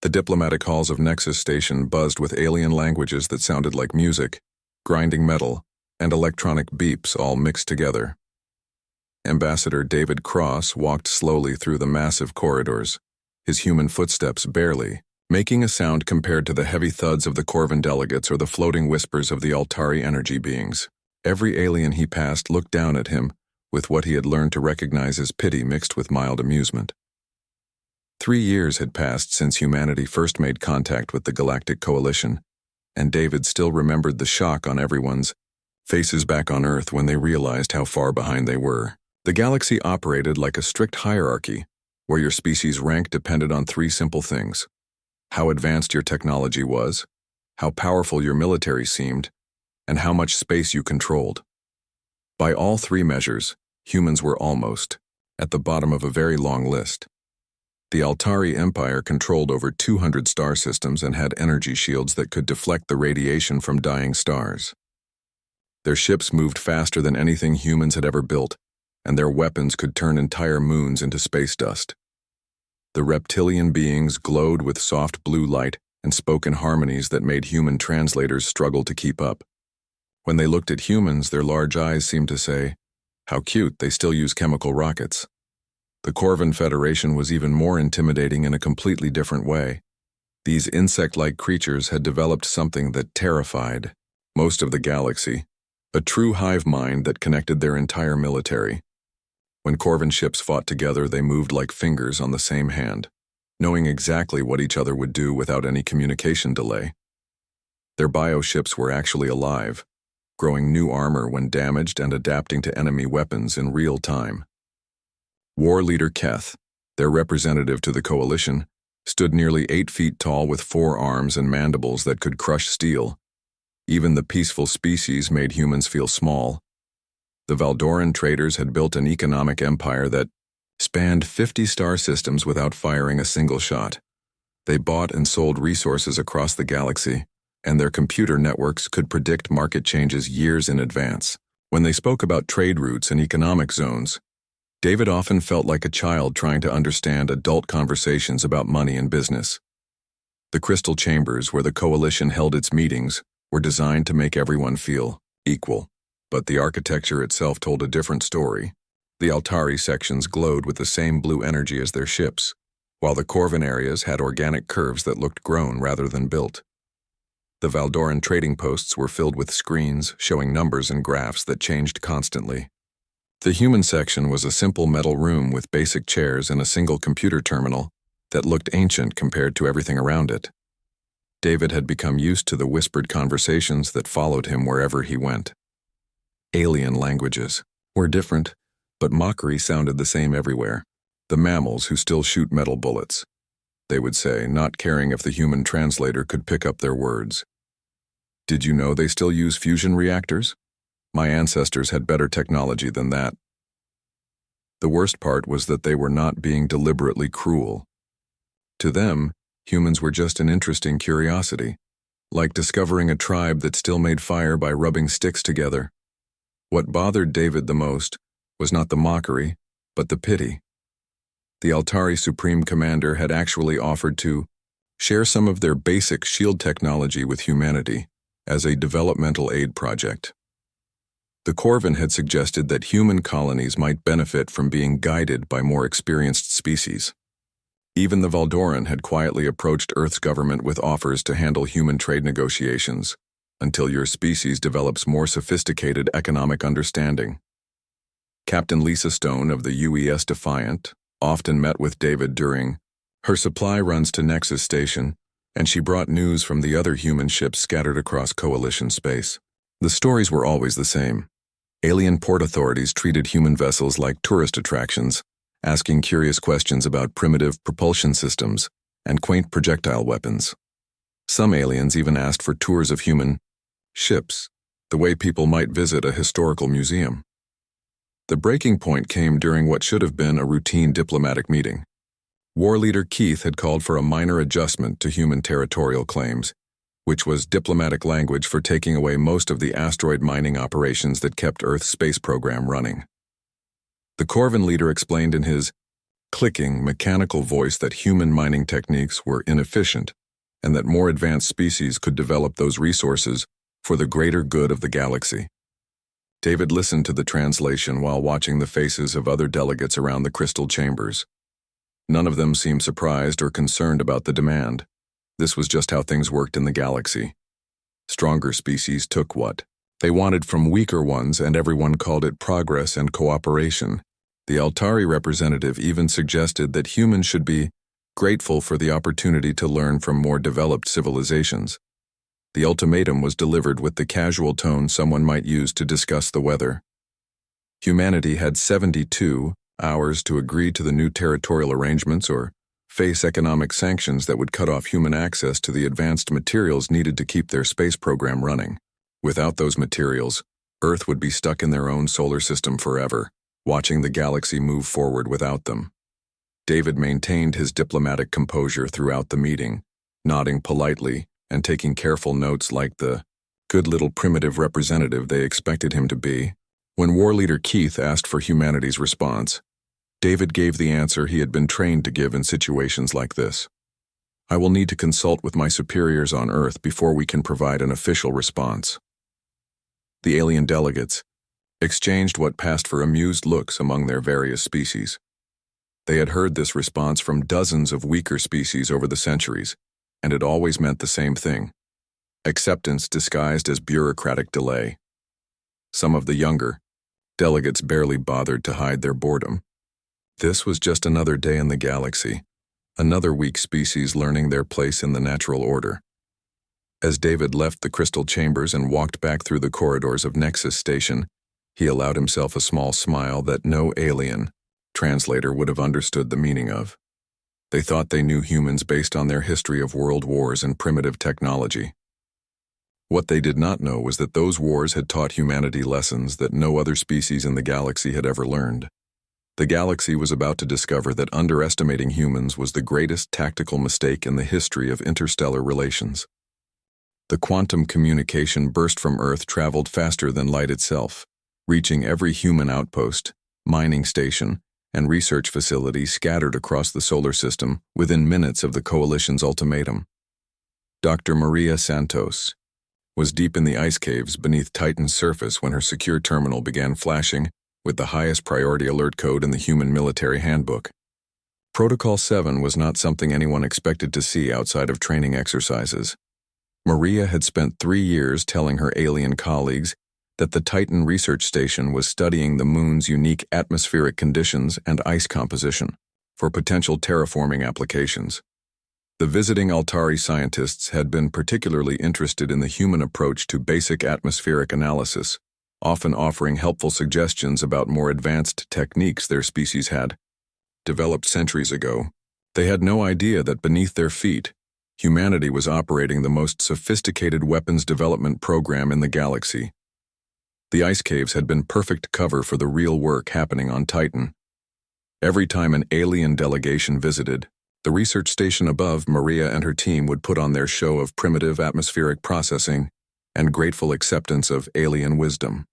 The diplomatic halls of Nexus Station buzzed with alien languages that sounded like music, grinding metal, and electronic beeps all mixed together. Ambassador David Cross walked slowly through the massive corridors, his human footsteps barely making a sound compared to the heavy thuds of the Corvan delegates or the floating whispers of the Altari energy beings. Every alien he passed looked down at him with what he had learned to recognize as pity mixed with mild amusement. 3 years had passed since humanity first made contact with the Galactic Coalition, and David still remembered the shock on everyone's faces back on Earth when they realized how far behind they were. The galaxy operated like a strict hierarchy, where your species' rank depended on 3 simple things: how advanced your technology was, how powerful your military seemed, and how much space you controlled. By all 3 measures, humans were almost at the bottom of a very long list. The Altari Empire controlled over 200 star systems and had energy shields that could deflect the radiation from dying stars. Their ships moved faster than anything humans had ever built, and their weapons could turn entire moons into space dust. The reptilian beings glowed with soft blue light and spoke in harmonies that made human translators struggle to keep up. When they looked at humans, their large eyes seemed to say, "How cute, they still use chemical rockets." The Corvan Federation was even more intimidating in a completely different way. These insect-like creatures had developed something that terrified most of the galaxy, a true hive mind that connected their entire military. When Corvan ships fought together, they moved like fingers on the same hand, knowing exactly what each other would do without any communication delay. Their bioships were actually alive, growing new armor when damaged and adapting to enemy weapons in real time. War leader Keth, their representative to the coalition, stood nearly 8 feet tall with 4 arms and mandibles that could crush steel. Even the peaceful species made humans feel small. The Valdoran traders had built an economic empire that spanned 50 star systems without firing a single shot. They bought and sold resources across the galaxy, and their computer networks could predict market changes years in advance. When they spoke about trade routes and economic zones, David often felt like a child trying to understand adult conversations about money and business. The crystal chambers where the coalition held its meetings were designed to make everyone feel equal. But the architecture itself told a different story. The Altari sections glowed with the same blue energy as their ships, while the Corvan areas had organic curves that looked grown rather than built. The Valdoran trading posts were filled with screens showing numbers and graphs that changed constantly. The human section was a simple metal room with basic chairs and a single computer terminal that looked ancient compared to everything around it. David had become used to the whispered conversations that followed him wherever he went. Alien languages were different, but mockery sounded the same everywhere. The mammals who still shoot metal bullets, they would say, not caring if the human translator could pick up their words. Did you know they still use fusion reactors? My ancestors had better technology than that. The worst part was that they were not being deliberately cruel. To them, humans were just an interesting curiosity, like discovering a tribe that still made fire by rubbing sticks together. What bothered David the most was not the mockery, but the pity. The Altari Supreme Commander had actually offered to share some of their basic shield technology with humanity as a developmental aid project. The Corvan had suggested that human colonies might benefit from being guided by more experienced species. Even the Valdoran had quietly approached Earth's government with offers to handle human trade negotiations until your species develops more sophisticated economic understanding. Captain Lisa Stone of the UES Defiant often met with David during her supply runs to Nexus Station, and she brought news from the other human ships scattered across Coalition space. The stories were always the same. Alien port authorities treated human vessels like tourist attractions, asking curious questions about primitive propulsion systems and quaint projectile weapons. Some aliens even asked for tours of human ships, the way people might visit a historical museum. The breaking point came during what should have been a routine diplomatic meeting. War leader Keith had called for a minor adjustment to human territorial claims, which was diplomatic language for taking away most of the asteroid mining operations that kept Earth's space program running. The Corvan leader explained in his clicking, mechanical voice that human mining techniques were inefficient, and that more advanced species could develop those resources for the greater good of the galaxy. David listened to the translation while watching the faces of other delegates around the crystal chambers. None of them seemed surprised or concerned about the demand. This was just how things worked in the galaxy. Stronger species took what they wanted from weaker ones, and everyone called it progress and cooperation. The Altari representative even suggested that humans should be grateful for the opportunity to learn from more developed civilizations. The ultimatum was delivered with the casual tone someone might use to discuss the weather. Humanity had 72 hours to agree to the new territorial arrangements or face economic sanctions that would cut off human access to the advanced materials needed to keep their space program running. Without those materials, Earth would be stuck in their own solar system forever, watching the galaxy move forward without them. David maintained his diplomatic composure throughout the meeting, nodding politely and taking careful notes like the good little primitive representative they expected him to be. When War Leader Keith asked for humanity's response, David gave the answer he had been trained to give in situations like this. I will need to consult with my superiors on Earth before we can provide an official response. The alien delegates exchanged what passed for amused looks among their various species. They had heard this response from dozens of weaker species over the centuries, and it always meant the same thing: acceptance disguised as bureaucratic delay. Some of the younger delegates barely bothered to hide their boredom. This was just another day in the galaxy, another weak species learning their place in the natural order. As David left the crystal chambers and walked back through the corridors of Nexus Station, he allowed himself a small smile that no alien translator would have understood the meaning of. They thought they knew humans based on their history of world wars and primitive technology. What they did not know was that those wars had taught humanity lessons that no other species in the galaxy had ever learned. The galaxy was about to discover that underestimating humans was the greatest tactical mistake in the history of interstellar relations. The quantum communication burst from Earth traveled faster than light itself, reaching every human outpost, mining station, and research facility scattered across the solar system within minutes of the Coalition's ultimatum. Dr. Maria Santos was deep in the ice caves beneath Titan's surface when her secure terminal began flashing with the highest priority alert code in the human military handbook. Protocol 7 was not something anyone expected to see outside of training exercises. Maria had spent 3 years telling her alien colleagues that the Titan research station was studying the moon's unique atmospheric conditions and ice composition for potential terraforming applications. The visiting Altari scientists had been particularly interested in the human approach to basic atmospheric analysis, often offering helpful suggestions about more advanced techniques their species had developed centuries ago. They had no idea that beneath their feet, humanity was operating the most sophisticated weapons development program in the galaxy. The ice caves had been perfect cover for the real work happening on Titan. Every time an alien delegation visited, the research station above, Maria and her team would put on their show of primitive atmospheric processing and grateful acceptance of alien wisdom.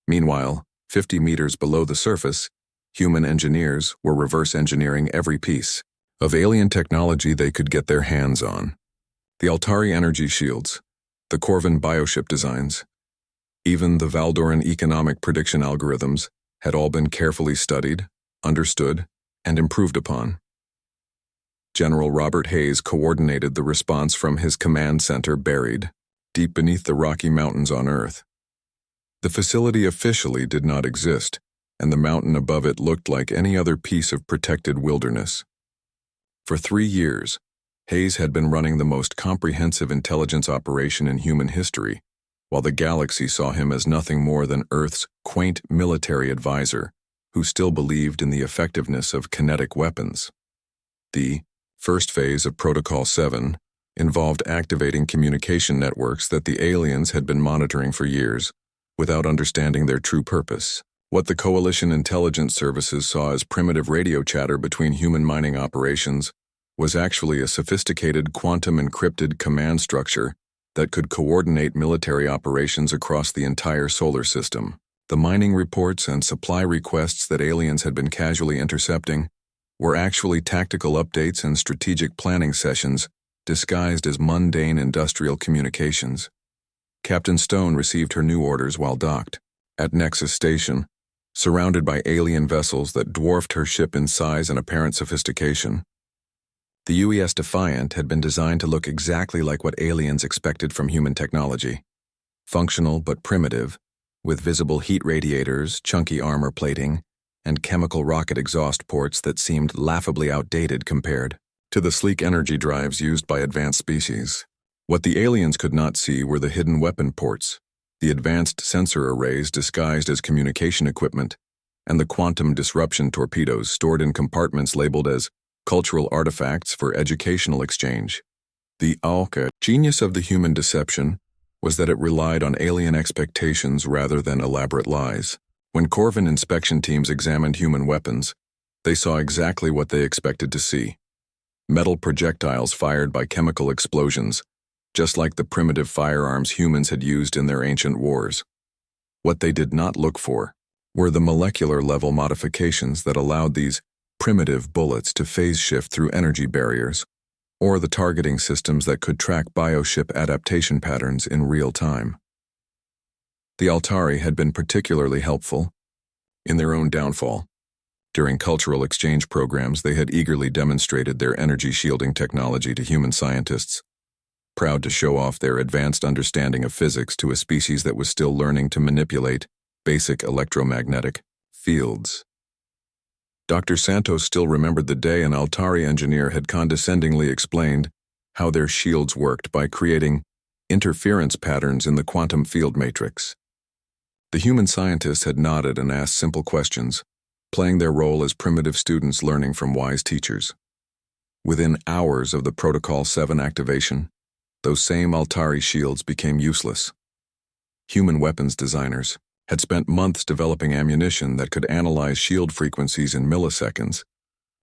Meanwhile, 50 meters below the surface, human engineers were reverse engineering every piece of alien technology they could get their hands on. The Altari energy shields, the Corvin bioship designs, even the Valdoran economic prediction algorithms had all been carefully studied, understood, and improved upon. General Robert Hayes coordinated the response from his command center buried deep beneath the Rocky Mountains on Earth. The facility officially did not exist, and the mountain above it looked like any other piece of protected wilderness. For 3 years, Hayes had been running the most comprehensive intelligence operation in human history, while the galaxy saw him as nothing more than Earth's quaint military advisor, who still believed in the effectiveness of kinetic weapons. The first phase of Protocol 7 involved activating communication networks that the aliens had been monitoring for years, without understanding their true purpose. What the Coalition intelligence services saw as primitive radio chatter between human mining operations was actually a sophisticated quantum-encrypted command structure that could coordinate military operations across the entire solar system. The mining reports and supply requests that aliens had been casually intercepting were actually tactical updates and strategic planning sessions disguised as mundane industrial communications. Captain Stone received her new orders while docked at Nexus Station, surrounded by alien vessels that dwarfed her ship in size and apparent sophistication. The UES Defiant had been designed to look exactly like what aliens expected from human technology. Functional but primitive, with visible heat radiators, chunky armor plating, and chemical rocket exhaust ports that seemed laughably outdated compared to the sleek energy drives used by advanced species. What the aliens could not see were the hidden weapon ports, the advanced sensor arrays disguised as communication equipment, and the quantum disruption torpedoes stored in compartments labeled as cultural artifacts for educational exchange. The genius of the human deception was that it relied on alien expectations rather than elaborate lies. When Corvin inspection teams examined human weapons, they saw exactly what they expected to see: metal projectiles fired by chemical explosions, just like the primitive firearms humans had used in their ancient wars. What they did not look for were the molecular-level modifications that allowed these primitive bullets to phase shift through energy barriers, or the targeting systems that could track bioship adaptation patterns in real time. The Altari had been particularly helpful in their own downfall. During cultural exchange programs, they had eagerly demonstrated their energy shielding technology to human scientists, proud to show off their advanced understanding of physics to a species that was still learning to manipulate basic electromagnetic fields. Dr. Santos still remembered the day an Altari engineer had condescendingly explained how their shields worked by creating interference patterns in the quantum field matrix. The human scientists had nodded and asked simple questions, playing their role as primitive students learning from wise teachers. Within hours of the Protocol 7 activation, those same Altari shields became useless. Human weapons designers had spent months developing ammunition that could analyze shield frequencies in milliseconds,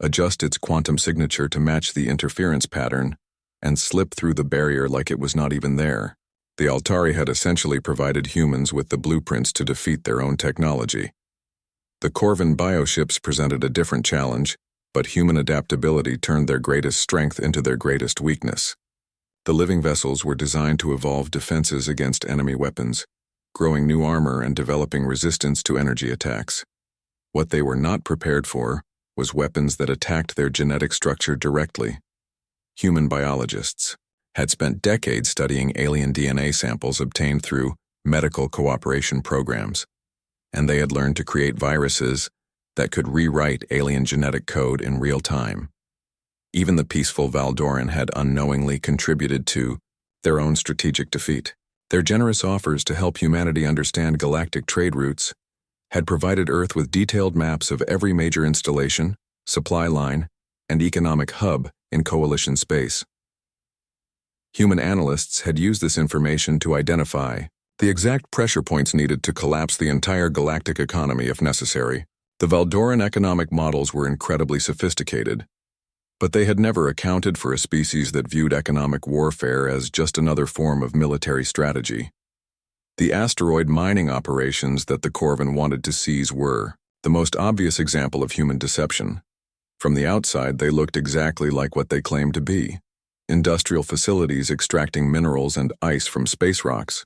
adjust its quantum signature to match the interference pattern, and slip through the barrier like it was not even there. The Altari had essentially provided humans with the blueprints to defeat their own technology. The Corvin bioships presented a different challenge, but human adaptability turned their greatest strength into their greatest weakness. The living vessels were designed to evolve defenses against enemy weapons, growing new armor and developing resistance to energy attacks. What they were not prepared for was weapons that attacked their genetic structure directly. Human biologists had spent decades studying alien DNA samples obtained through medical cooperation programs, and they had learned to create viruses that could rewrite alien genetic code in real time. Even the peaceful Valdoran had unknowingly contributed to their own strategic defeat. Their generous offers to help humanity understand galactic trade routes had provided Earth with detailed maps of every major installation, supply line, and economic hub in Coalition space. Human analysts had used this information to identify the exact pressure points needed to collapse the entire galactic economy if necessary. The Valdoran economic models were incredibly sophisticated, but they had never accounted for a species that viewed economic warfare as just another form of military strategy. The asteroid mining operations that the Corvin wanted to seize were the most obvious example of human deception. From the outside, they looked exactly like what they claimed to be: industrial facilities extracting minerals and ice from space rocks.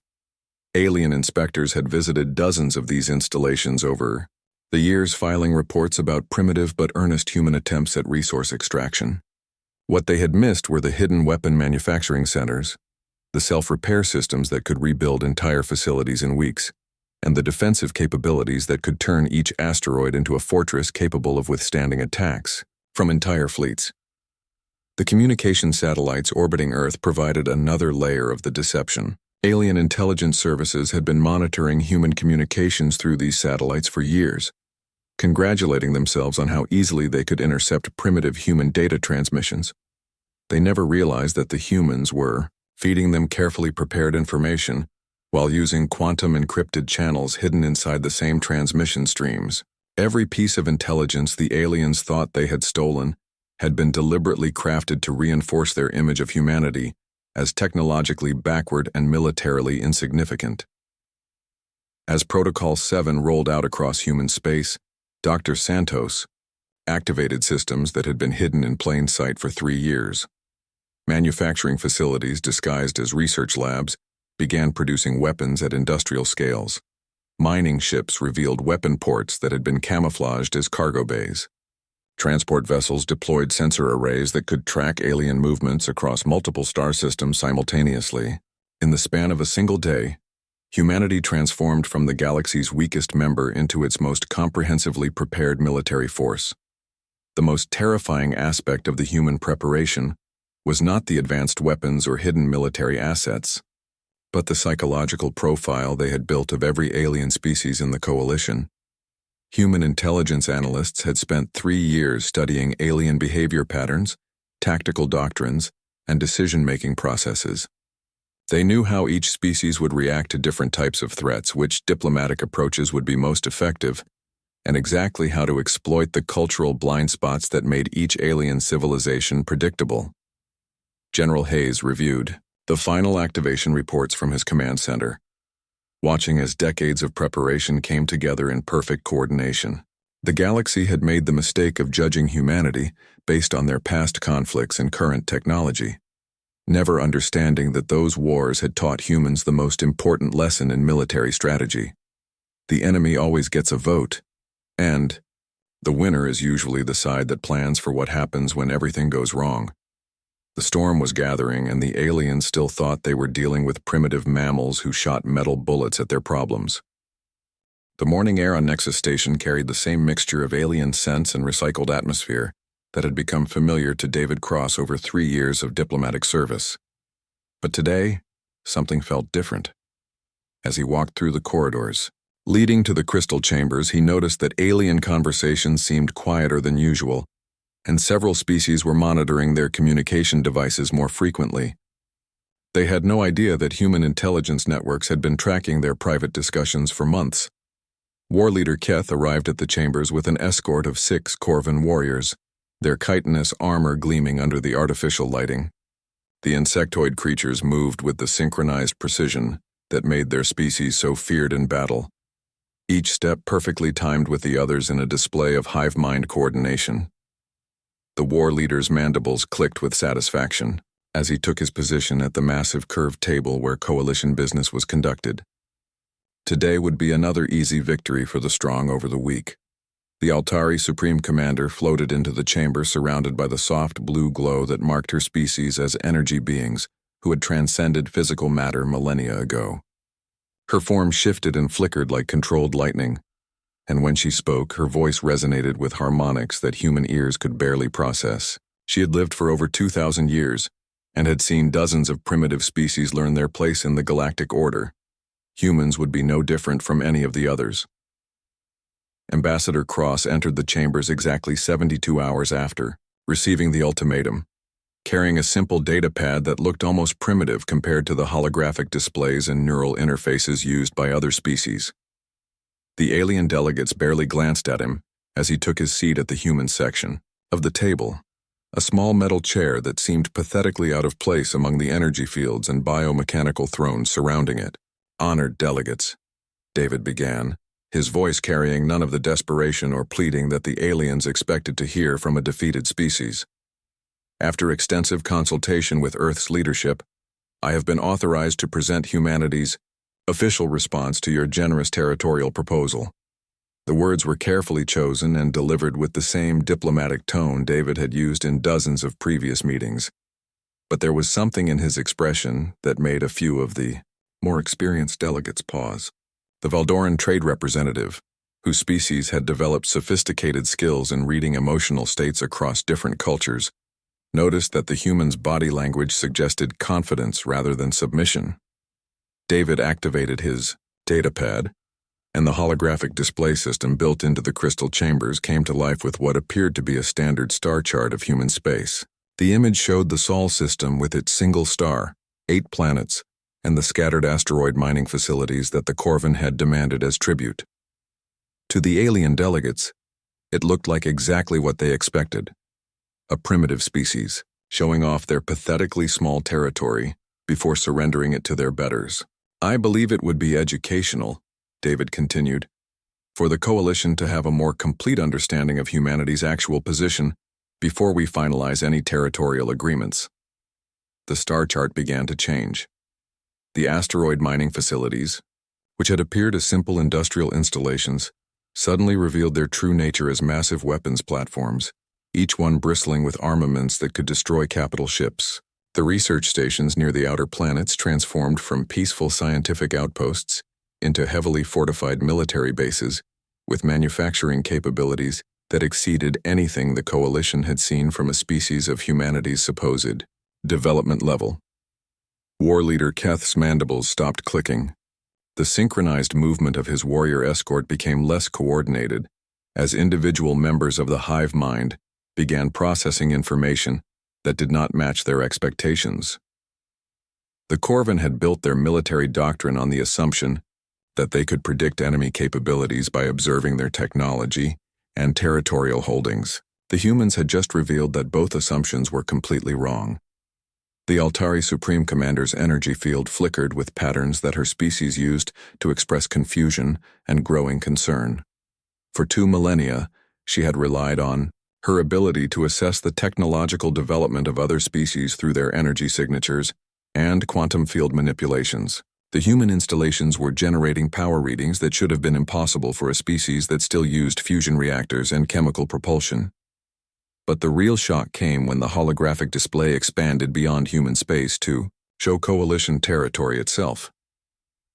Alien inspectors had visited dozens of these installations over the years, filing reports about primitive but earnest human attempts at resource extraction. What they had missed were the hidden weapon manufacturing centers, the self-repair systems that could rebuild entire facilities in weeks, and the defensive capabilities that could turn each asteroid into a fortress capable of withstanding attacks from entire fleets. The communication satellites orbiting Earth provided another layer of the deception. Alien intelligence services had been monitoring human communications through these satellites for years, congratulating themselves on how easily they could intercept primitive human data transmissions. They never realized that the humans were feeding them carefully prepared information while using quantum encrypted channels hidden inside the same transmission streams. Every piece of intelligence the aliens thought they had stolen had been deliberately crafted to reinforce their image of humanity as technologically backward and militarily insignificant. As Protocol 7 rolled out across human space, Dr. Santos activated systems that had been hidden in plain sight for 3 years. Manufacturing facilities disguised as research labs began producing weapons at industrial scales. Mining ships revealed weapon ports that had been camouflaged as cargo bays. Transport vessels deployed sensor arrays that could track alien movements across multiple star systems simultaneously. In the span of a single day, humanity transformed from the galaxy's weakest member into its most comprehensively prepared military force. The most terrifying aspect of the human preparation was not the advanced weapons or hidden military assets, but the psychological profile they had built of every alien species in the coalition. Human intelligence analysts had spent 3 years studying alien behavior patterns, tactical doctrines, and decision-making processes. They knew how each species would react to different types of threats, which diplomatic approaches would be most effective, and exactly how to exploit the cultural blind spots that made each alien civilization predictable. General Hayes reviewed the final activation reports from his command center, watching as decades of preparation came together in perfect coordination. The galaxy had made the mistake of judging humanity based on their past conflicts and current technology, never understanding that those wars had taught humans the most important lesson in military strategy. The enemy always gets a vote, and the winner is usually the side that plans for what happens when everything goes wrong. The storm was gathering, and the aliens still thought they were dealing with primitive mammals who shot metal bullets at their problems. The morning air on Nexus Station carried the same mixture of alien scents and recycled atmosphere that had become familiar to David Cross over 3 years of diplomatic service. But today, something felt different. As he walked through the corridors leading to the crystal chambers, he noticed that alien conversations seemed quieter than usual, and several species were monitoring their communication devices more frequently. They had no idea that human intelligence networks had been tracking their private discussions for months. War Leader Keth arrived at the chambers with an escort of 6 Corvan warriors, their chitinous armor gleaming under the artificial lighting. The insectoid creatures moved with the synchronized precision that made their species so feared in battle, each step perfectly timed with the others in a display of hive mind coordination. The war leader's mandibles clicked with satisfaction as he took his position at the massive curved table where coalition business was conducted. Today would be another easy victory for the strong over the weak. The Altari Supreme Commander floated into the chamber surrounded by the soft blue glow that marked her species as energy beings who had transcended physical matter millennia ago. Her form shifted and flickered like controlled lightning, and when she spoke, her voice resonated with harmonics that human ears could barely process. She had lived for over 2,000 years and had seen dozens of primitive species learn their place in the galactic order. Humans would be no different from any of the others. Ambassador Cross entered the chambers exactly 72 hours after, receiving the ultimatum, carrying a simple data pad that looked almost primitive compared to the holographic displays and neural interfaces used by other species. The alien delegates barely glanced at him as he took his seat at the human section of the table, a small metal chair that seemed pathetically out of place among the energy fields and biomechanical thrones surrounding it. "Honored delegates," David began, his voice carrying none of the desperation or pleading that the aliens expected to hear from a defeated species. "After extensive consultation with Earth's leadership, I have been authorized to present humanity's official response to your generous territorial proposal." The words were carefully chosen and delivered with the same diplomatic tone David had used in dozens of previous meetings. But there was something in his expression that made a few of the more experienced delegates pause. The Valdoran trade representative, whose species had developed sophisticated skills in reading emotional states across different cultures, noticed that the human's body language suggested confidence rather than submission. David activated his datapad, and the holographic display system built into the crystal chambers came to life with what appeared to be a standard star chart of human space. The image showed the Sol system with its single star, 8 planets, and the scattered asteroid mining facilities that the Corvan had demanded as tribute. To the alien delegates, it looked like exactly what they expected: a primitive species, showing off their pathetically small territory before surrendering it to their betters. "I believe it would be educational," David continued, for the Coalition to have a more complete understanding of humanity's actual position before we finalize any territorial agreements. The star chart began to change. The asteroid mining facilities, which had appeared as simple industrial installations, suddenly revealed their true nature as massive weapons platforms, each one bristling with armaments that could destroy capital ships. The research stations near the outer planets transformed from peaceful scientific outposts into heavily fortified military bases with manufacturing capabilities that exceeded anything the Coalition had seen from a species of humanity's supposed development level. War leader Keth's mandibles stopped clicking. The synchronized movement of his warrior escort became less coordinated as individual members of the hive mind began processing information that did not match their expectations. The Corvin had built their military doctrine on the assumption that they could predict enemy capabilities by observing their technology and territorial holdings. The humans had just revealed that both assumptions were completely wrong. The Altari Supreme Commander's energy field flickered with patterns that her species used to express confusion and growing concern. For 2 millennia, she had relied on her ability to assess the technological development of other species through their energy signatures and quantum field manipulations. The human installations were generating power readings that should have been impossible for a species that still used fusion reactors and chemical propulsion. But the real shock came when the holographic display expanded beyond human space to show Coalition territory itself.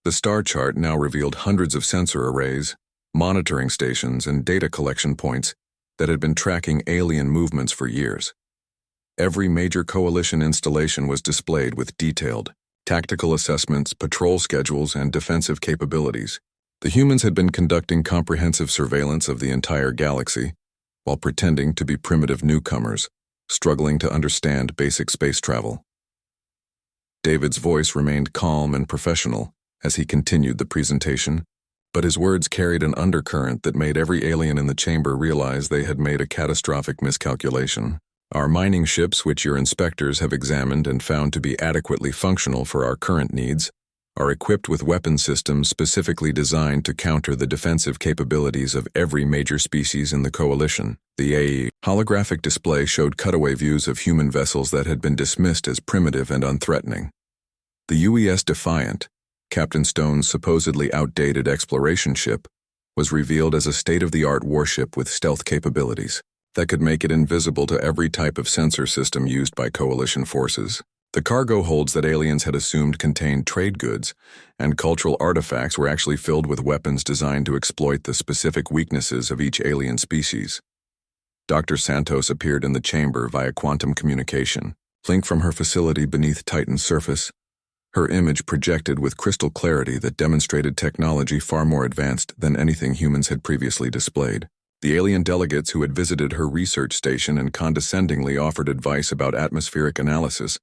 The star chart now revealed hundreds of sensor arrays, monitoring stations, and data collection points that had been tracking alien movements for years. Every major Coalition installation was displayed with detailed tactical assessments, patrol schedules, and defensive capabilities. The humans had been conducting comprehensive surveillance of the entire galaxy, while pretending to be primitive newcomers, struggling to understand basic space travel. David's voice remained calm and professional as he continued the presentation, but his words carried an undercurrent that made every alien in the chamber realize they had made a catastrophic miscalculation. Our mining ships, which your inspectors have examined and found to be adequately functional for our current needs, are equipped with weapon systems specifically designed to counter the defensive capabilities of every major species in the Coalition. The AE holographic display showed cutaway views of human vessels that had been dismissed as primitive and unthreatening. The UES Defiant, Captain Stone's supposedly outdated exploration ship, was revealed as a state-of-the-art warship with stealth capabilities that could make it invisible to every type of sensor system used by Coalition forces. The cargo holds that aliens had assumed contained trade goods and cultural artifacts were actually filled with weapons designed to exploit the specific weaknesses of each alien species. Dr. Santos appeared in the chamber via quantum communication. Linked from her facility beneath Titan's surface, her image projected with crystal clarity that demonstrated technology far more advanced than anything humans had previously displayed. The alien delegates who had visited her research station and condescendingly offered advice about atmospheric analysis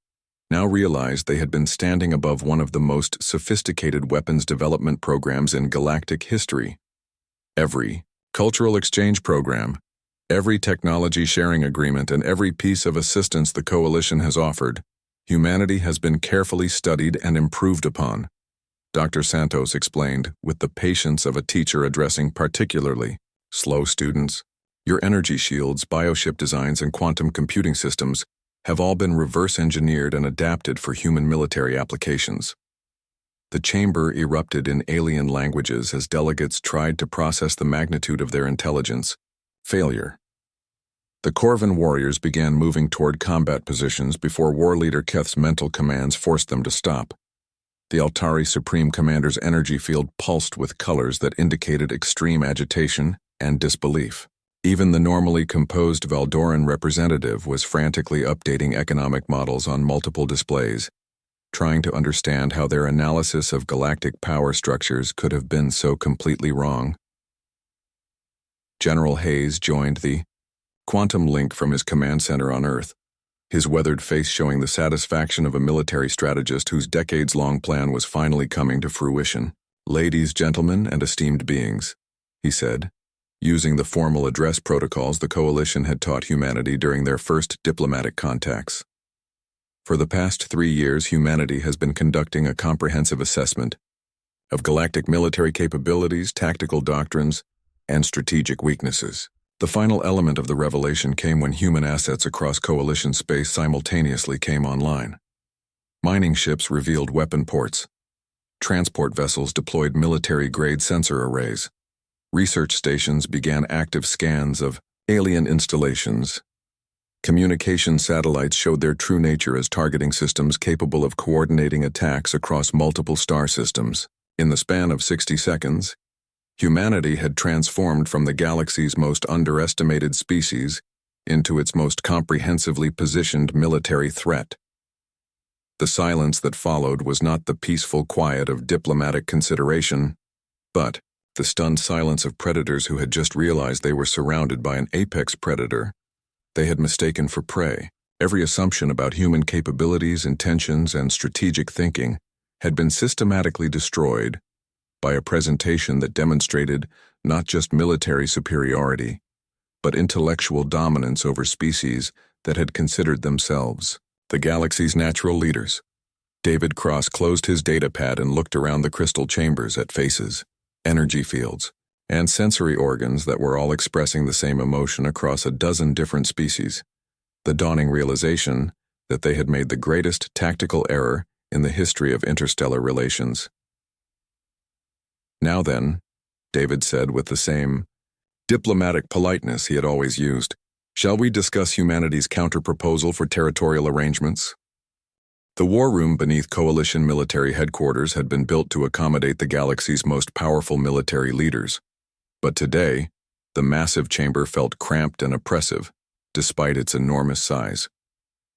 now realized they had been standing above one of the most sophisticated weapons development programs in galactic history. Every cultural exchange program, every technology sharing agreement, and every piece of assistance the Coalition has offered, humanity has been carefully studied and improved upon, Dr. Santos explained with the patience of a teacher addressing particularly slow students. Your energy shields, bioship designs, and quantum computing systems have all been reverse-engineered and adapted for human military applications. The chamber erupted in alien languages as delegates tried to process the magnitude of their intelligence. Failure. The Corvin warriors began moving toward combat positions before war leader Keth's mental commands forced them to stop. The Altari Supreme Commander's energy field pulsed with colors that indicated extreme agitation and disbelief. Even the normally composed Valdoran representative was frantically updating economic models on multiple displays, trying to understand how their analysis of galactic power structures could have been so completely wrong. General Hayes joined the quantum link from his command center on Earth, his weathered face showing the satisfaction of a military strategist whose decades-long plan was finally coming to fruition. "Ladies, gentlemen, and esteemed beings," he said, using the formal address protocols the Coalition had taught humanity during their first diplomatic contacts. For the past 3 years, humanity has been conducting a comprehensive assessment of galactic military capabilities, tactical doctrines, and strategic weaknesses. The final element of the revelation came when human assets across Coalition space simultaneously came online. Mining ships revealed weapon ports. Transport vessels deployed military-grade sensor arrays. Research stations began active scans of alien installations. Communication satellites showed their true nature as targeting systems capable of coordinating attacks across multiple star systems. In the span of 60 seconds, humanity had transformed from the galaxy's most underestimated species into its most comprehensively positioned military threat. The silence that followed was not the peaceful quiet of diplomatic consideration, but the stunned silence of predators who had just realized they were surrounded by an apex predator they had mistaken for prey. Every assumption about human capabilities, intentions, and strategic thinking had been systematically destroyed by a presentation that demonstrated not just military superiority, but intellectual dominance over species that had considered themselves the galaxy's natural leaders. David Cross closed his datapad and looked around the crystal chambers at faces, energy fields, and sensory organs that were all expressing the same emotion across a dozen different species. The dawning realization that they had made the greatest tactical error in the history of interstellar relations. "Now then," David said with the same diplomatic politeness he had always used, "shall we discuss humanity's counter-proposal for territorial arrangements?" The war room beneath Coalition military headquarters had been built to accommodate the galaxy's most powerful military leaders. But today, the massive chamber felt cramped and oppressive, despite its enormous size.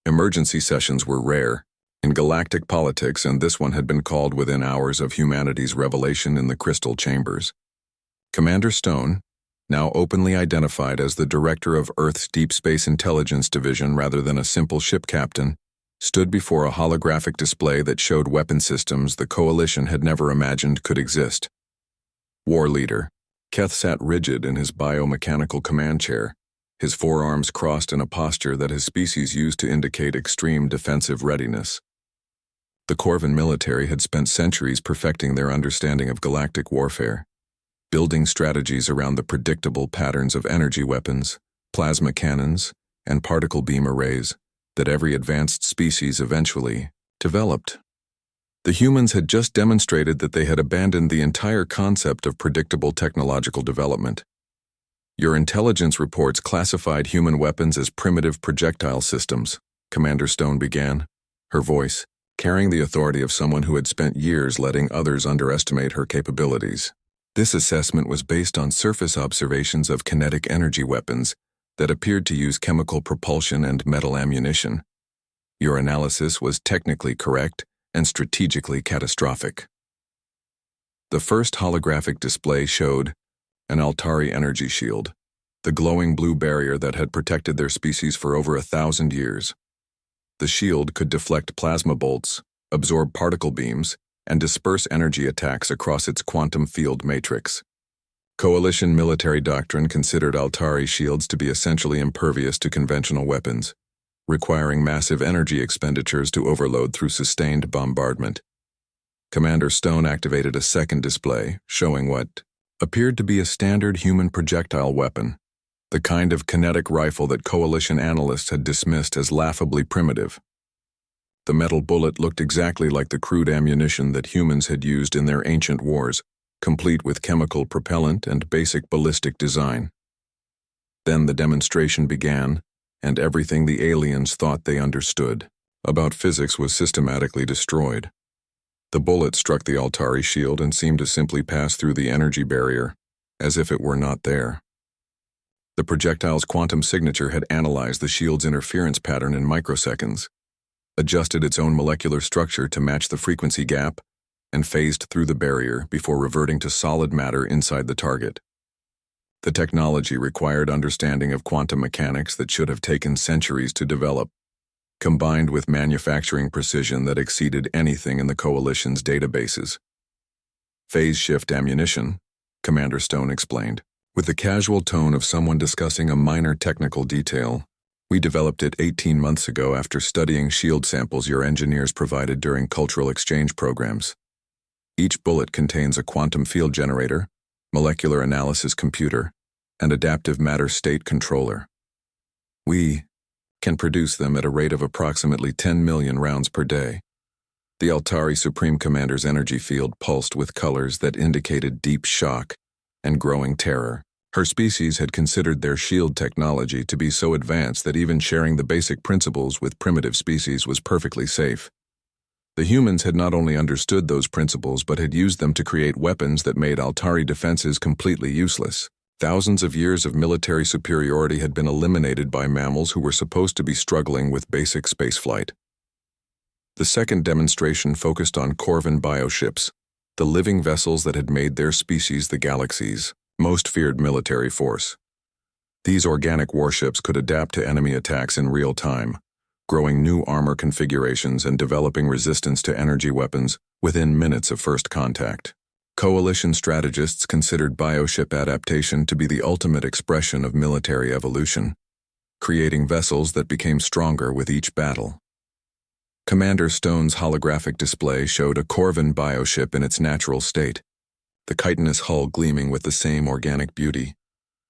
Emergency sessions were rare in galactic politics, and this one had been called within hours of humanity's revelation in the crystal chambers. Commander Stone, now openly identified as the director of Earth's Deep Space Intelligence Division rather than a simple ship captain, stood before a holographic display that showed weapon systems the Coalition had never imagined could exist. War Leader Keth sat rigid in his biomechanical command chair, his forearms crossed in a posture that his species used to indicate extreme defensive readiness. The Corvan military had spent centuries perfecting their understanding of galactic warfare, building strategies around the predictable patterns of energy weapons, plasma cannons, and particle beam arrays that every advanced species eventually developed. The humans had just demonstrated that they had abandoned the entire concept of predictable technological development. "Your intelligence reports classified human weapons as primitive projectile systems," Commander Stone began, her voice carrying the authority of someone who had spent years letting others underestimate her capabilities. "This assessment was based on surface observations of kinetic energy weapons that appeared to use chemical propulsion and metal ammunition. Your analysis was technically correct and strategically catastrophic." The first holographic display showed an Altari energy shield, the glowing blue barrier that had protected their species for over 1,000 years. The shield could deflect plasma bolts, absorb particle beams, and disperse energy attacks across its quantum field matrix. Coalition military doctrine considered Altari shields to be essentially impervious to conventional weapons, requiring massive energy expenditures to overload through sustained bombardment. Commander Stone activated a second display, showing what appeared to be a standard human projectile weapon, the kind of kinetic rifle that Coalition analysts had dismissed as laughably primitive. The metal bullet looked exactly like the crude ammunition that humans had used in their ancient wars, complete with chemical propellant and basic ballistic design. Then the demonstration began, and everything the aliens thought they understood about physics was systematically destroyed. The bullet struck the Altari shield and seemed to simply pass through the energy barrier, as if it were not there. The projectile's quantum signature had analyzed the shield's interference pattern in microseconds, adjusted its own molecular structure to match the frequency gap, and phased through the barrier before reverting to solid matter inside the target. The technology required understanding of quantum mechanics that should have taken centuries to develop, combined with manufacturing precision that exceeded anything in the Coalition's databases. "Phase shift ammunition," Commander Stone explained, with the casual tone of someone discussing a minor technical detail. "We developed it 18 months ago after studying shield samples your engineers provided during cultural exchange programs. Each bullet contains a quantum field generator, molecular analysis computer, and adaptive matter state controller. We can produce them at a rate of approximately 10 million rounds per day. The Altari Supreme Commander's energy field pulsed with colors that indicated deep shock and growing terror. Her species had considered their shield technology to be so advanced that even sharing the basic principles with primitive species was perfectly safe. The humans had not only understood those principles but had used them to create weapons that made Altari defenses completely useless. Thousands of years of military superiority had been eliminated by mammals who were supposed to be struggling with basic spaceflight. The second demonstration focused on Corvin bioships, the living vessels that had made their species the galaxy's most feared military force. These organic warships could adapt to enemy attacks in real time, growing new armor configurations and developing resistance to energy weapons within minutes of first contact. Coalition strategists considered bioship adaptation to be the ultimate expression of military evolution, creating vessels that became stronger with each battle. Commander Stone's holographic display showed a Corvin bioship in its natural state, the chitinous hull gleaming with the same organic beauty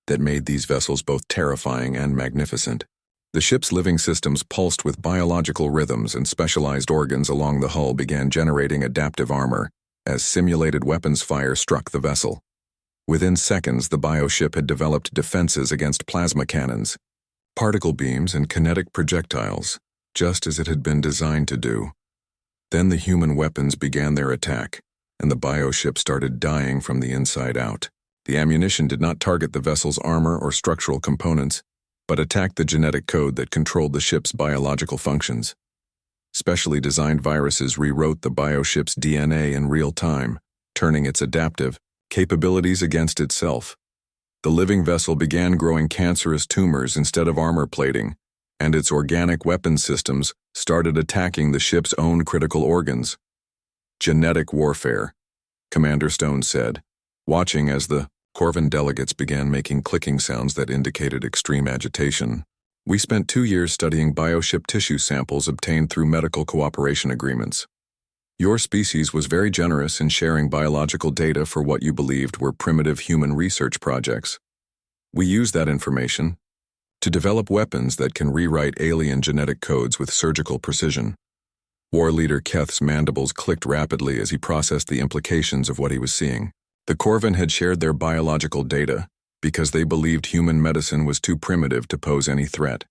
that made these vessels both terrifying and magnificent. The ship's living systems pulsed with biological rhythms, and specialized organs along the hull began generating adaptive armor as simulated weapons fire struck the vessel. Within seconds, the bioship had developed defenses against plasma cannons, particle beams, and kinetic projectiles, just as it had been designed to do. Then the human weapons began their attack, and the bioship started dying from the inside out. The ammunition did not target the vessel's armor or structural components, but attacked the genetic code that controlled the ship's biological functions. Specially designed viruses rewrote the bioship's DNA in real time, turning its adaptive capabilities against itself. The living vessel began growing cancerous tumors instead of armor plating, and its organic weapon systems started attacking the ship's own critical organs. Genetic warfare, Commander Stone said, watching as the Corvin delegates began making clicking sounds that indicated extreme agitation. We spent 2 years studying bioship tissue samples obtained through medical cooperation agreements. Your species was very generous in sharing biological data for what you believed were primitive human research projects. We used that information to develop weapons that can rewrite alien genetic codes with surgical precision. War leader Keth's mandibles clicked rapidly as he processed the implications of what he was seeing. The Corvin had shared their biological data because they believed human medicine was too primitive to pose any threat.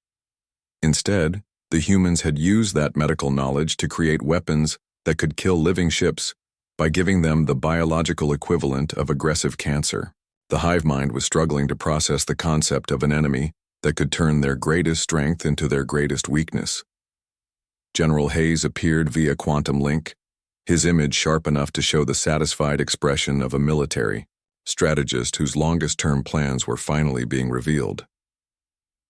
Instead, the humans had used that medical knowledge to create weapons that could kill living ships by giving them the biological equivalent of aggressive cancer. The hive mind was struggling to process the concept of an enemy that could turn their greatest strength into their greatest weakness. General Hayes appeared via quantum link, his image sharp enough to show the satisfied expression of a military strategist whose longest-term plans were finally being revealed.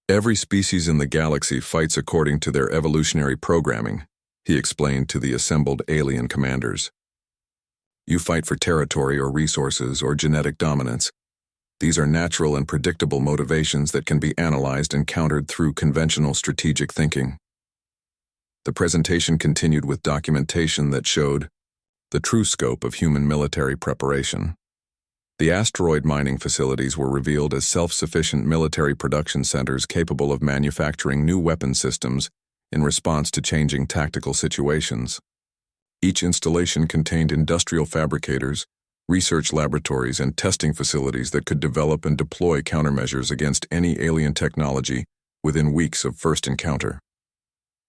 Every species in the galaxy fights according to their evolutionary programming, he explained to the assembled alien commanders. You fight for territory or resources or genetic dominance. These are natural and predictable motivations that can be analyzed and countered through conventional strategic thinking. The presentation continued with documentation that showed the true scope of human military preparation. The asteroid mining facilities were revealed as self-sufficient military production centers capable of manufacturing new weapon systems in response to changing tactical situations. Each installation contained industrial fabricators, research laboratories, and testing facilities that could develop and deploy countermeasures against any alien technology within weeks of first encounter.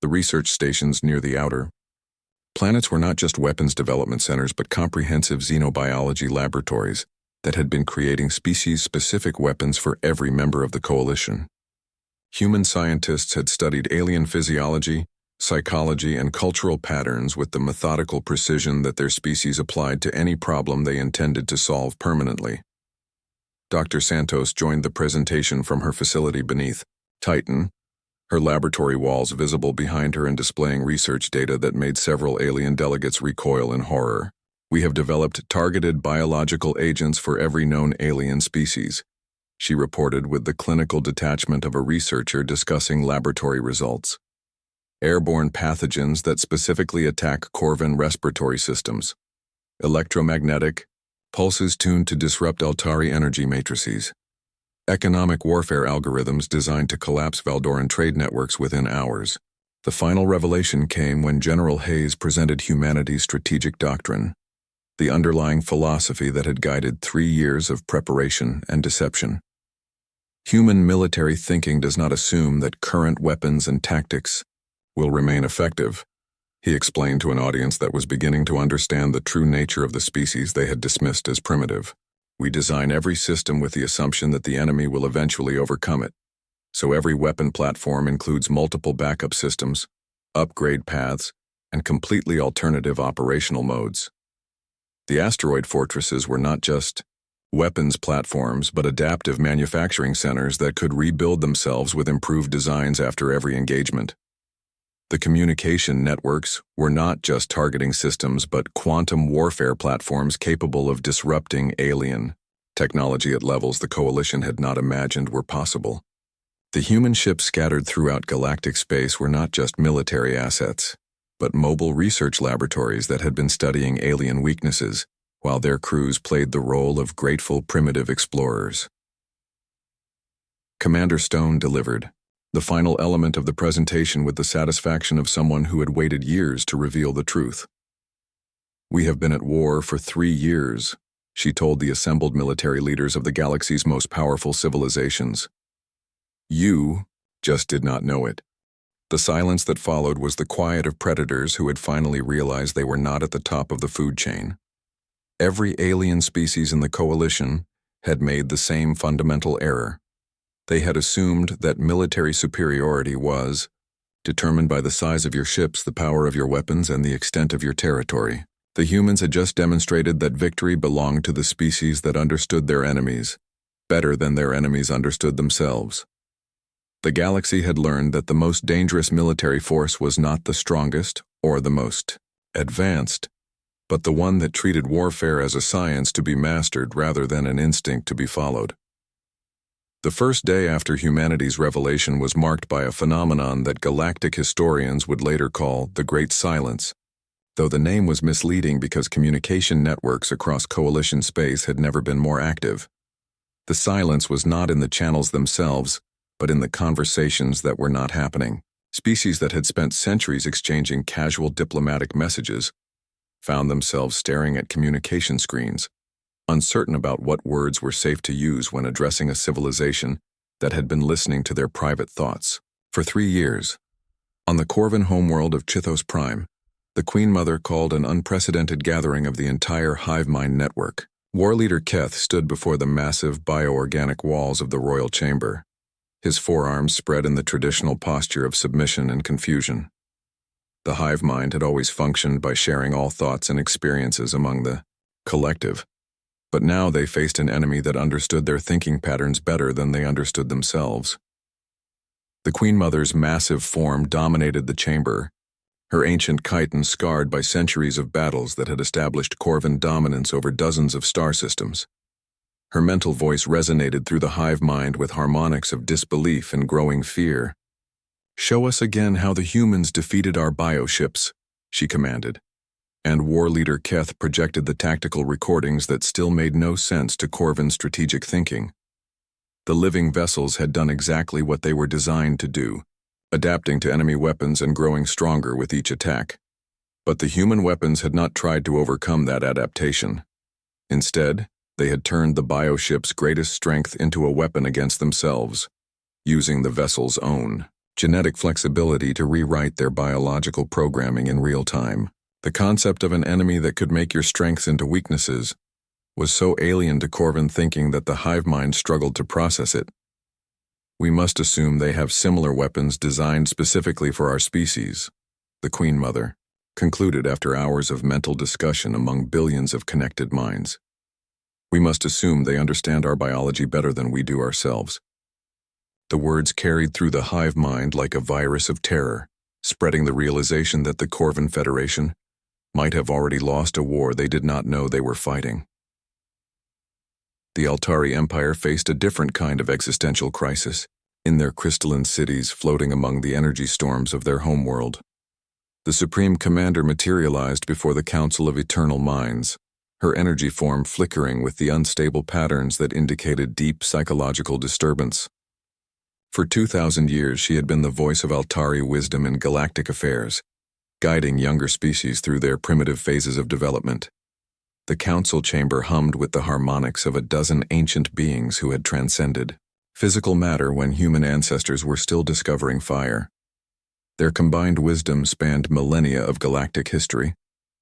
The research stations near the outer planets were not just weapons development centers but comprehensive xenobiology laboratories that had been creating species-specific weapons for every member of the coalition. Human scientists had studied alien physiology, psychology, and cultural patterns with the methodical precision that their species applied to any problem they intended to solve permanently. Dr. Santos joined the presentation from her facility beneath Titan, her laboratory walls visible behind her and displaying research data that made several alien delegates recoil in horror. We have developed targeted biological agents for every known alien species, she reported with the clinical detachment of a researcher discussing laboratory results. Airborne pathogens that specifically attack Corvin respiratory systems, electromagnetic, pulses tuned to disrupt Altari energy matrices, economic warfare algorithms designed to collapse Valdoran trade networks within hours. The final revelation came when General Hayes presented humanity's strategic doctrine, the underlying philosophy that had guided 3 years of preparation and deception. Human military thinking does not assume that current weapons and tactics will remain effective, he explained to an audience that was beginning to understand the true nature of the species they had dismissed as primitive. We design every system with the assumption that the enemy will eventually overcome it. So every weapon platform includes multiple backup systems, upgrade paths, and completely alternative operational modes. The asteroid fortresses were not just weapons platforms, but adaptive manufacturing centers that could rebuild themselves with improved designs after every engagement. The communication networks were not just targeting systems, but quantum warfare platforms capable of disrupting alien technology at levels the Coalition had not imagined were possible. The human ships scattered throughout galactic space were not just military assets, but mobile research laboratories that had been studying alien weaknesses, while their crews played the role of grateful primitive explorers. Commander Stone delivered the final element of the presentation with the satisfaction of someone who had waited years to reveal the truth. "We have been at war for 3 years," she told the assembled military leaders of the galaxy's most powerful civilizations. "You just did not know it." The silence that followed was the quiet of predators who had finally realized they were not at the top of the food chain. Every alien species in the Coalition had made the same fundamental error. They had assumed that military superiority was determined by the size of your ships, the power of your weapons, and the extent of your territory. The humans had just demonstrated that victory belonged to the species that understood their enemies better than their enemies understood themselves. The galaxy had learned that the most dangerous military force was not the strongest or the most advanced, but the one that treated warfare as a science to be mastered rather than an instinct to be followed. The first day after humanity's revelation was marked by a phenomenon that galactic historians would later call the Great Silence, though the name was misleading because communication networks across Coalition space had never been more active. The silence was not in the channels themselves, but in the conversations that were not happening. Species that had spent centuries exchanging casual diplomatic messages found themselves staring at communication screens, uncertain about what words were safe to use when addressing a civilization that had been listening to their private thoughts. For 3 years, on the Corvin homeworld of Chithos Prime, the Queen Mother called an unprecedented gathering of the entire hive mind network. War Leader Keth stood before the massive bioorganic walls of the royal chamber, his forearms spread in the traditional posture of submission and confusion. The hive mind had always functioned by sharing all thoughts and experiences among the collective, but now they faced an enemy that understood their thinking patterns better than they understood themselves. The Queen Mother's massive form dominated the chamber, her ancient chitin scarred by centuries of battles that had established Corvin dominance over dozens of star systems. Her mental voice resonated through the hive mind with harmonics of disbelief and growing fear. "Show us again how the humans defeated our bioships," she commanded, and War Leader Keth projected the tactical recordings that still made no sense to Corvin's strategic thinking. The living vessels had done exactly what they were designed to do, adapting to enemy weapons and growing stronger with each attack. But the human weapons had not tried to overcome that adaptation. Instead, they had turned the bioship's greatest strength into a weapon against themselves, using the vessel's own genetic flexibility to rewrite their biological programming in real time. The concept of an enemy that could make your strengths into weaknesses was so alien to Corvin thinking that the hive mind struggled to process it. "We must assume they have similar weapons designed specifically for our species," the Queen Mother concluded after hours of mental discussion among billions of connected minds. "We must assume they understand our biology better than we do ourselves." The words carried through the hive mind like a virus of terror, spreading the realization that the Corvin Federation might have already lost a war they did not know they were fighting. The Altari Empire faced a different kind of existential crisis, in their crystalline cities floating among the energy storms of their homeworld. The Supreme Commander materialized before the Council of Eternal Minds, her energy form flickering with the unstable patterns that indicated deep psychological disturbance. For 2,000 years she had been the voice of Altari wisdom in galactic affairs, guiding younger species through their primitive phases of development. The council chamber hummed with the harmonics of a dozen ancient beings who had transcended physical matter when human ancestors were still discovering fire. Their combined wisdom spanned millennia of galactic history,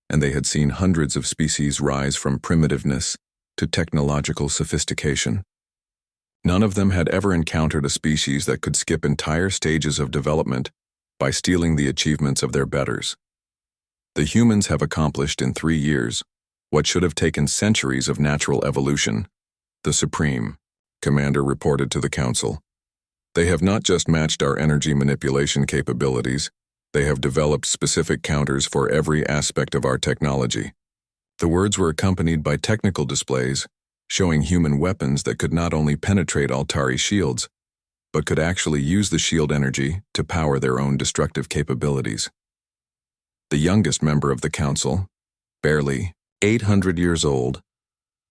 and they had seen hundreds of species rise from primitiveness to technological sophistication. None of them had ever encountered a species that could skip entire stages of development by stealing the achievements of their betters. The humans have accomplished in 3 years what should have taken centuries of natural evolution, the Supreme Commander reported to the Council. They have not just matched our energy manipulation capabilities, they have developed specific counters for every aspect of our technology. The words were accompanied by technical displays showing human weapons that could not only penetrate Altari shields, but could actually use the shield energy to power their own destructive capabilities. The youngest member of the Council, barely 800 years old,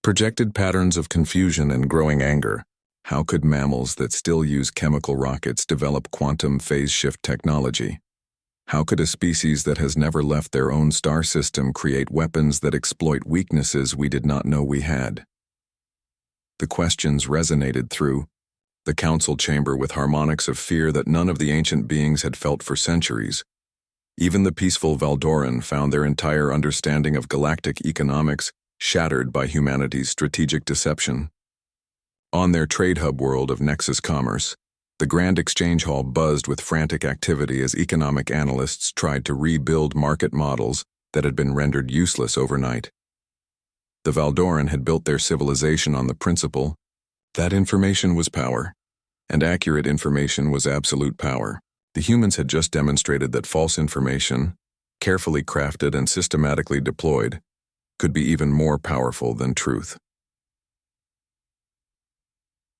projected patterns of confusion and growing anger. How could mammals that still use chemical rockets develop quantum phase shift technology? How could a species that has never left their own star system create weapons that exploit weaknesses we did not know we had? The questions resonated through the council chamber with harmonics of fear that none of the ancient beings had felt for centuries. Even the peaceful Valdoran found their entire understanding of galactic economics shattered by humanity's strategic deception. On their trade hub world of Nexus Commerce, the Grand Exchange Hall buzzed with frantic activity as economic analysts tried to rebuild market models that had been rendered useless overnight. The Valdoran had built their civilization on the principle that information was power, and accurate information was absolute power. The humans had just demonstrated that false information, carefully crafted and systematically deployed, could be even more powerful than truth.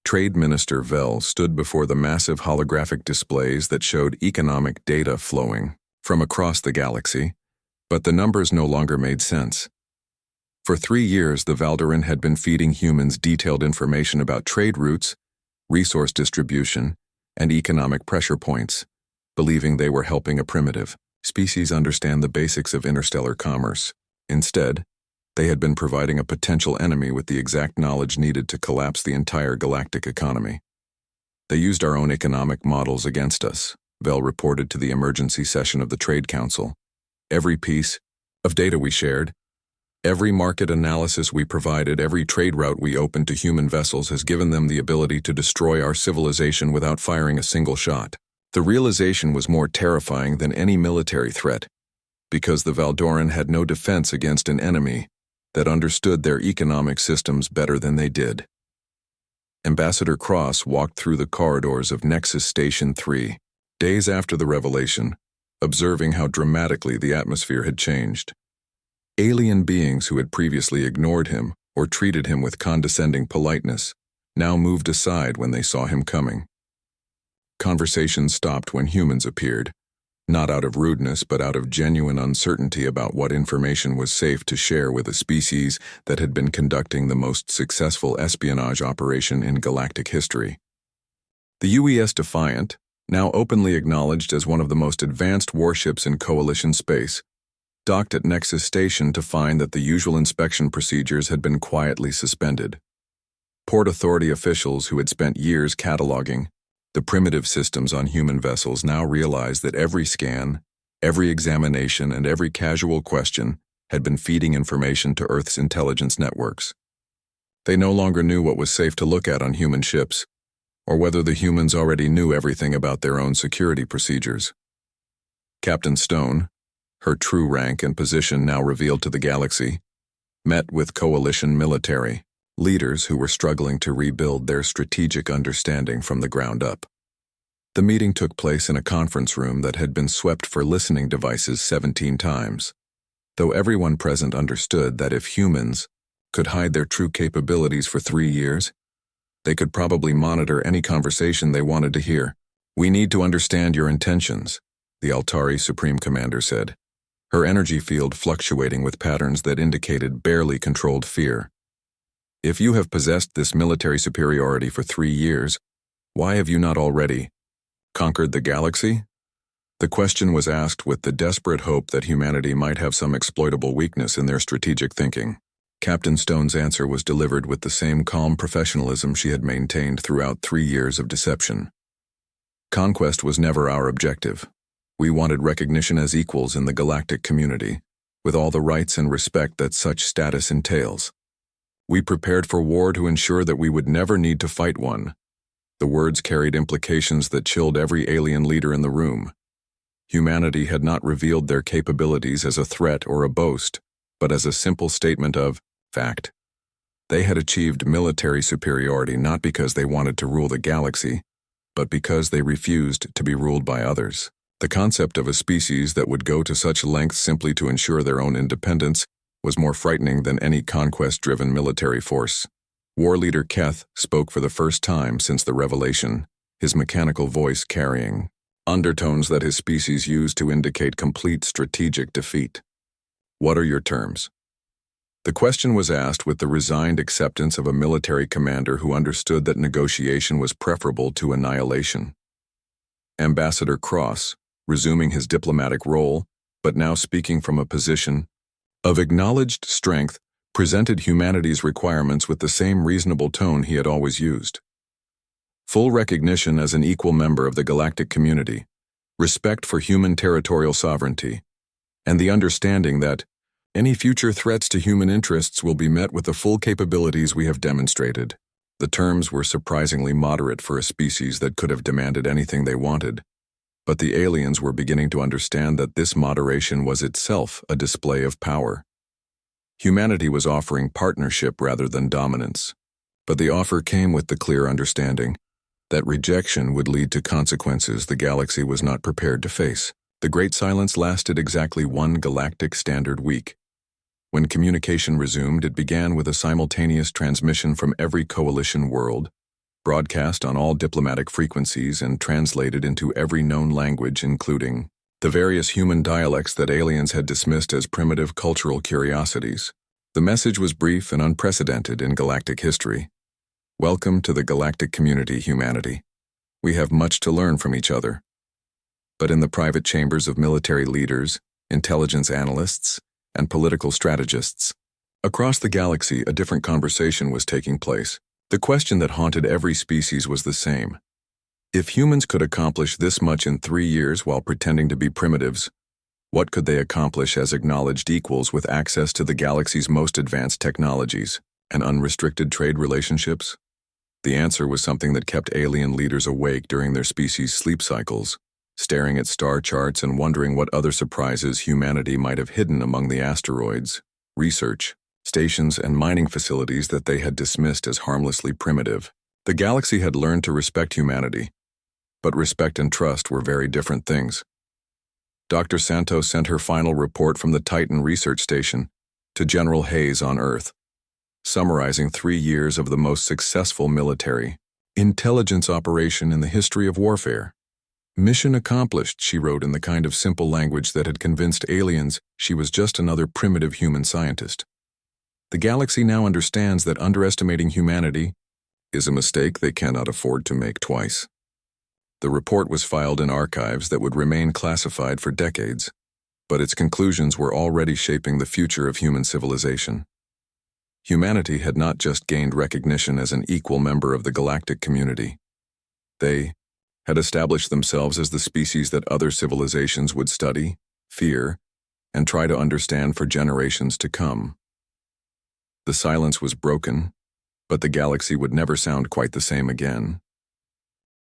Trade Minister Vel stood before the massive holographic displays that showed economic data flowing from across the galaxy, but the numbers no longer made sense. For 3 years, the Valdoran had been feeding humans detailed information about trade routes, resource distribution, and economic pressure points, believing they were helping a primitive species understand the basics of interstellar commerce. Instead, they had been providing a potential enemy with the exact knowledge needed to collapse the entire galactic economy. They used our own economic models against us, Vel reported to the emergency session of the Trade Council. Every piece of data we shared, every market analysis we provided, every trade route we opened to human vessels has given them the ability to destroy our civilization without firing a single shot. The realization was more terrifying than any military threat, because the Valdoran had no defense against an enemy that understood their economic systems better than they did. Ambassador Cross walked through the corridors of Nexus Station 3, days after the revelation, observing how dramatically the atmosphere had changed. Alien beings who had previously ignored him or treated him with condescending politeness now moved aside when they saw him coming. Conversations stopped when humans appeared, not out of rudeness but out of genuine uncertainty about what information was safe to share with a species that had been conducting the most successful espionage operation in galactic history. The UES Defiant, now openly acknowledged as one of the most advanced warships in Coalition space, docked at Nexus Station to find that the usual inspection procedures had been quietly suspended. Port Authority officials who had spent years cataloging the primitive systems on human vessels now realized that every scan, every examination, and every casual question had been feeding information to Earth's intelligence networks. They no longer knew what was safe to look at on human ships, or whether the humans already knew everything about their own security procedures. Captain Stone, her true rank and position now revealed to the galaxy, met with coalition military leaders who were struggling to rebuild their strategic understanding from the ground up. The meeting took place in a conference room that had been swept for listening devices 17 times, though everyone present understood that if humans could hide their true capabilities for 3 years, they could probably monitor any conversation they wanted to hear. "We need to understand your intentions," the Altari Supreme Commander said. her energy field fluctuating with patterns that indicated barely controlled fear. If you have possessed this military superiority for 3 years, why have you not already conquered the galaxy? The question was asked with the desperate hope that humanity might have some exploitable weakness in their strategic thinking. Captain Stone's answer was delivered with the same calm professionalism she had maintained throughout 3 years of deception. Conquest was never our objective. We wanted recognition as equals in the galactic community, with all the rights and respect that such status entails. We prepared for war to ensure that we would never need to fight one. The words carried implications that chilled every alien leader in the room. Humanity had not revealed their capabilities as a threat or a boast, but as a simple statement of fact. They had achieved military superiority not because they wanted to rule the galaxy, but because they refused to be ruled by others. The concept of a species that would go to such lengths simply to ensure their own independence was more frightening than any conquest-driven military force. War leader Keth spoke for the first time since the revelation, his mechanical voice carrying undertones that his species used to indicate complete strategic defeat. What are your terms? The question was asked with the resigned acceptance of a military commander who understood that negotiation was preferable to annihilation. Ambassador Cross, resuming his diplomatic role, but now speaking from a position of acknowledged strength, presented humanity's requirements with the same reasonable tone he had always used. Full recognition as an equal member of the galactic community, respect for human territorial sovereignty, and the understanding that any future threats to human interests will be met with the full capabilities we have demonstrated. The terms were surprisingly moderate for a species that could have demanded anything they wanted, but the aliens were beginning to understand that this moderation was itself a display of power. Humanity was offering partnership rather than dominance, but the offer came with the clear understanding that rejection would lead to consequences the galaxy was not prepared to face. The Great Silence lasted exactly 1 galactic standard week. When communication resumed, it began with a simultaneous transmission from every coalition world, broadcast on all diplomatic frequencies and translated into every known language, including the various human dialects that aliens had dismissed as primitive cultural curiosities. The message was brief and unprecedented in galactic history. Welcome to the galactic community, humanity. We have much to learn from each other. But in the private chambers of military leaders, intelligence analysts, and political strategists, across the galaxy a different conversation was taking place. The question that haunted every species was the same. If humans could accomplish this much in 3 years while pretending to be primitives, what could they accomplish as acknowledged equals with access to the galaxy's most advanced technologies and unrestricted trade relationships? The answer was something that kept alien leaders awake during their species' sleep cycles, staring at star charts and wondering what other surprises humanity might have hidden among the asteroids, research stations, and mining facilities that they had dismissed as harmlessly primitive. The galaxy had learned to respect humanity, but respect and trust were very different things. Dr. Santos sent her final report from the Titan research station to General Hayes on Earth, summarizing 3 years of the most successful military intelligence operation in the history of warfare. Mission accomplished, she wrote in the kind of simple language that had convinced aliens she was just another primitive human scientist. The galaxy now understands that underestimating humanity is a mistake they cannot afford to make twice. The report was filed in archives that would remain classified for decades, but its conclusions were already shaping the future of human civilization. Humanity had not just gained recognition as an equal member of the galactic community. They had established themselves as the species that other civilizations would study, fear, and try to understand for generations to come. The silence was broken, but the galaxy would never sound quite the same again.